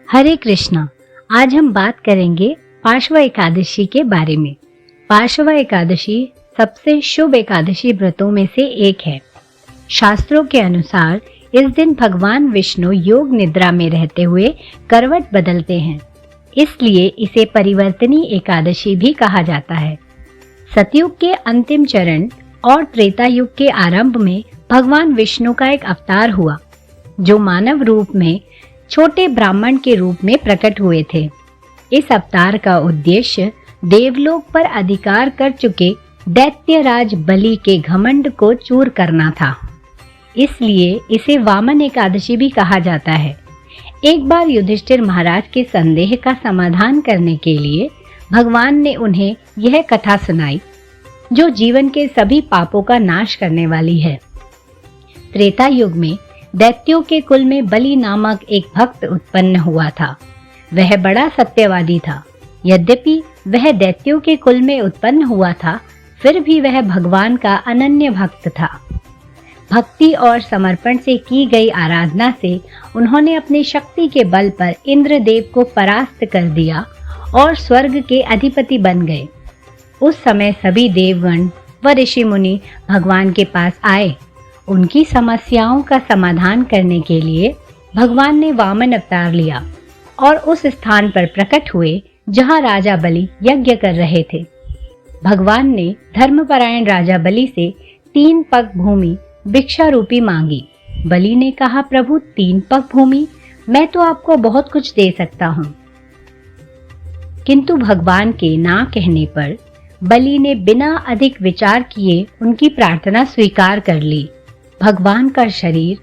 हरे कृष्णा। आज हम बात करेंगे पार्श्व एकादशी के बारे में। पार्श्व एकादशी सबसे शुभ एकादशी व्रतों में से एक है। शास्त्रों के अनुसार इस दिन भगवान विष्णु योग निद्रा में रहते हुए करवट बदलते हैं, इसलिए इसे परिवर्तनी एकादशी भी कहा जाता है। सतयुग के अंतिम चरण और त्रेता युग के आरंभ में भगवान विष्णु का एक अवतार हुआ, जो मानव रूप में छोटे ब्राह्मण के रूप में प्रकट हुए थे। इस अवतार का उद्देश्य देवलोक पर अधिकार कर चुके दैत्यराज बलि के घमंड को चूर करना था, इसलिए इसे वामन एकादशी भी कहा जाता है। एक बार युधिष्ठिर महाराज के संदेह का समाधान करने के लिए भगवान ने उन्हें यह कथा सुनाई, जो जीवन के सभी पापों का नाश करने वाली है। त्रेता युग में दैत्यों के कुल में बलि नामक एक भक्त उत्पन्न हुआ था। वह बड़ा सत्यवादी था। यद्यपि वह दैत्यों के कुल में उत्पन्न हुआ था, फिर भी वह भगवान का अनन्य भक्त था। भक्ति और समर्पण से की गई आराधना से उन्होंने अपनी शक्ति के बल पर इंद्रदेव को परास्त कर दिया और स्वर्ग के अधिपति बन गए। उस समय सभी देवगण व ऋषि मुनि भगवान के पास आए। उनकी समस्याओं का समाधान करने के लिए भगवान ने वामन अवतार लिया और उस स्थान पर प्रकट हुए जहां राजा बलि यज्ञ कर रहे थे। भगवान ने धर्मपरायण राजा बलि से 3 पग भूमि भिक्षा रूपी मांगी। बलि ने कहा, प्रभु 3 पग भूमि, मैं तो आपको बहुत कुछ दे सकता हूँ। किंतु भगवान के ना कहने पर बलि ने बिना अधिक विचार किए उनकी प्रार्थना स्वीकार कर ली। भगवान का शरीर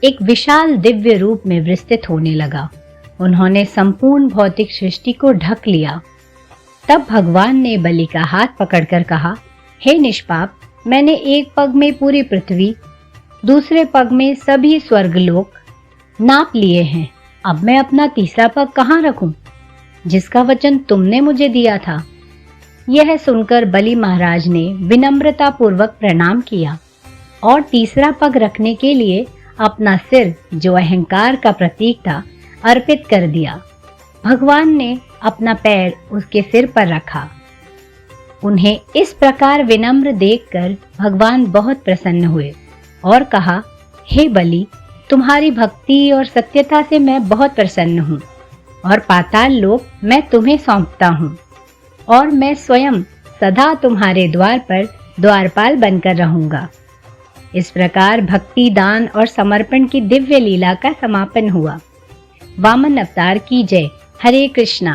एक विशाल दिव्य रूप में विस्तृत होने लगा। उन्होंने संपूर्ण भौतिक सृष्टि को ढक लिया। तब भगवान ने बलि का हाथ पकड़कर कहा, हे निष्पाप, मैंने एक पग में पूरी पृथ्वी, दूसरे पग में सभी स्वर्गलोक नाप लिए हैं। अब मैं अपना तीसरा पग कहाँ रखूं, जिसका वचन तुमने मुझे दिया था। यह सुनकर बलि महाराज ने विनम्रता पूर्वक प्रणाम किया और तीसरा पग रखने के लिए अपना सिर, जो अहंकार का प्रतीक था, अर्पित कर दिया। भगवान ने अपना पैर उसके सिर पर रखा। उन्हें इस प्रकार विनम्र देखकर भगवान बहुत प्रसन्न हुए और कहा, हे बलि, तुम्हारी भक्ति और सत्यता से मैं बहुत प्रसन्न हूँ और पाताल लोक मैं तुम्हें सौंपता हूँ और मैं स्वयं सदा तुम्हारे द्वार पर द्वारपाल बनकर रहूंगा। इस प्रकार भक्ति, दान और समर्पण की दिव्य लीला का समापन हुआ। वामन अवतार की जय। हरे कृष्णा।